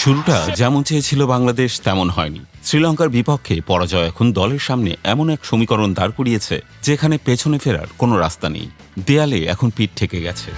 শুরুটা যেমন চেয়েছিল বাংলাদেশ তেমন হয়নি। শ্রীলঙ্কার বিপক্ষে পরাজয় এখন দলের সামনে এমন এক সমীকরণ দাঁড় করিয়েছে যেখানে পেছনে ফেরার কোনো রাস্তা নেই। দেয়ালে এখন পিঠ ঠেকে গেছে।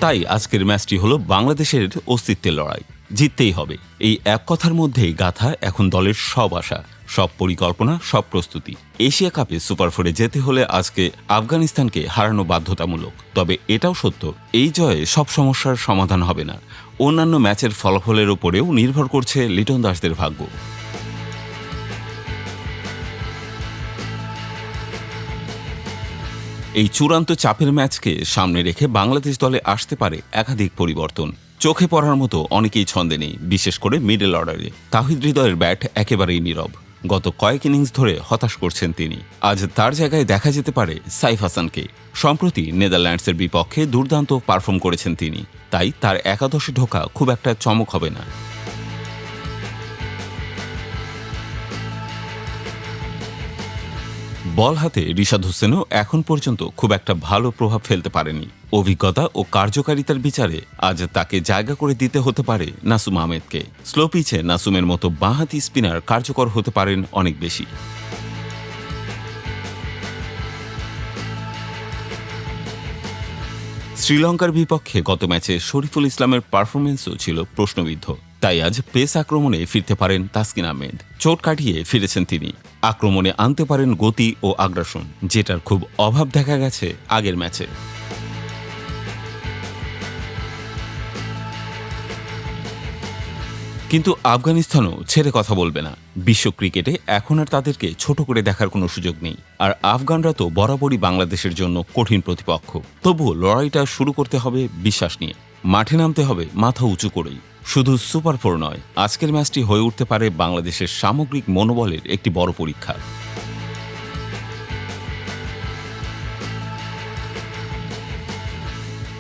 তাই আজকের ম্যাচটি হলো বাংলাদেশের অস্তিত্বের লড়াই। জিততেই হবে, এই এক কথার মধ্যেই গাথা এখন দলের সব আশা, সব পরিকল্পনা, সব প্রস্তুতি। এশিয়া কাপে সুপার ফোরে যেতে হলে আজকে আফগানিস্তানকে হারানো বাধ্যতামূলক। তবে এটাও সত্য, এই জয়ে সব সমস্যার সমাধান হবে না। অন্যান্য ম্যাচের ফলাফলের উপরেও নির্ভর করছে লিটন দাসদের ভাগ্য। এই চূড়ান্ত চাপের ম্যাচকে সামনে রেখে বাংলাদেশ দলে আসতে পারে একাধিক পরিবর্তন। চোখে পড়ার মতো অনেকেই ছন্দে নেই, বিশেষ করে মিডল অর্ডারে। তাহিদ হৃদয়ের ব্যাট একেবারেই নীরব। গত কয়েক ইনিংস ধরে হতাশ করছেন তিনি। আজ তার জায়গায় দেখা যেতে পারে সাইফ হাসানকে। সম্প্রতি নেদারল্যান্ডসের বিপক্ষে দুর্দান্ত পারফর্ম করেছেন তিনি, তাই তার একাদশে ঢোকা খুব একটা চমক হবে না। বল হাতে রিশাদ হোসেনও এখন পর্যন্ত খুব একটা ভালো প্রভাব ফেলতে পারেনি। অভিজ্ঞতা ও কার্যকারিতার বিচারে আজ তাকে জায়গা করে দিতে হতে পারে নাসুম আহমেদকে। স্লো পিচে নাসুমের মতো বাঁহাতি স্পিনার কার্যকর হতে পারেন অনেক বেশি। শ্রীলঙ্কার বিপক্ষে গত ম্যাচে শরীফুল ইসলামের পারফরমেন্সও ছিল প্রশ্নবিদ্ধ। তাই আজ পেস আক্রমণে ফিরতে পারেন তাসকিন আহমেদ। চোট কাটিয়ে ফিরেছেন তিনি। আক্রমণে আনতে পারেন গতি ও আগ্রাসন, যেটার খুব অভাব দেখা গেছে আগের ম্যাচে। কিন্তু আফগানিস্তানও ছেড়ে কথা বলবে না। বিশ্ব ক্রিকেটে এখন আর তাদেরকে ছোট করে দেখার কোনো সুযোগ নেই। আর আফগানরা তো বরাবরই বাংলাদেশের জন্য কঠিন প্রতিপক্ষ। তবুও লড়াইটা শুরু করতে হবে বিশ্বাস নিয়ে, মাঠে নামতে হবে মাথা উঁচু করেই। শুধু সুপার ফোর নয়, আজকের ম্যাচটি হয়ে উঠতে পারে বাংলাদেশের সামগ্রিক মনোবলের একটি বড় পরীক্ষা।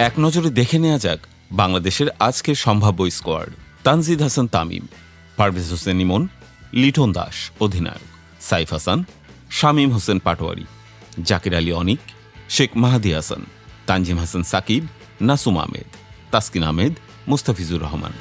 এক নজরে দেখে নেওয়া যাক বাংলাদেশের আজকের সম্ভাব্য স্কোয়াড। তানজিদ হাসান তামিম, পারভেজ হোসেন ইমন, লিটন দাস অধিনায়ক, সাইফ হাসান, শামীম হোসেন পাটোয়ারি, জাকির আলী অনিক, শেখ মাহাদি হাসান, তানজিম হাসান সাকিব, নাসুম আহমেদ, তাসকিন আহমেদ, মুস্তাফিজুর রহমান।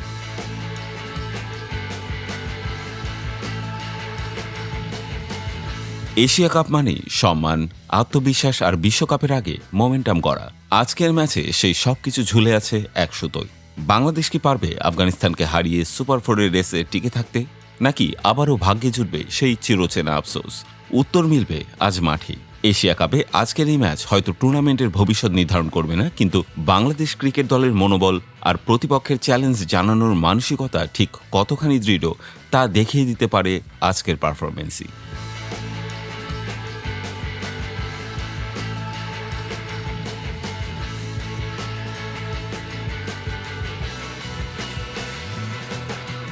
এশিয়া কাপ মানে সম্মান, আত্মবিশ্বাস আর বিশ্বকাপের আগে মোমেন্টাম গড়া। আজকের ম্যাচে সেই সবকিছু ঝুলে আছে এক সুতোয়। বাংলাদেশ কি পারবে আফগানিস্তানকে হারিয়ে সুপার ফোরের রেসে টিকে থাকতে, নাকি আবারও ভাগ্যে জুটবে সেই চিরচেনা আফসোস? উত্তর মিলবে আজ মাঠে। এশিয়া কাপে আজকের এই ম্যাচ হয়তো টুর্নামেন্টের ভবিষ্যৎ নির্ধারণ করবে না, কিন্তু বাংলাদেশ ক্রিকেট দলের মনোবল আর প্রতিপক্ষের চ্যালেঞ্জ জানানোর মানসিকতা ঠিক কতখানি দৃঢ় তা দেখিয়ে দিতে পারে আজকের পারফরমেন্সই।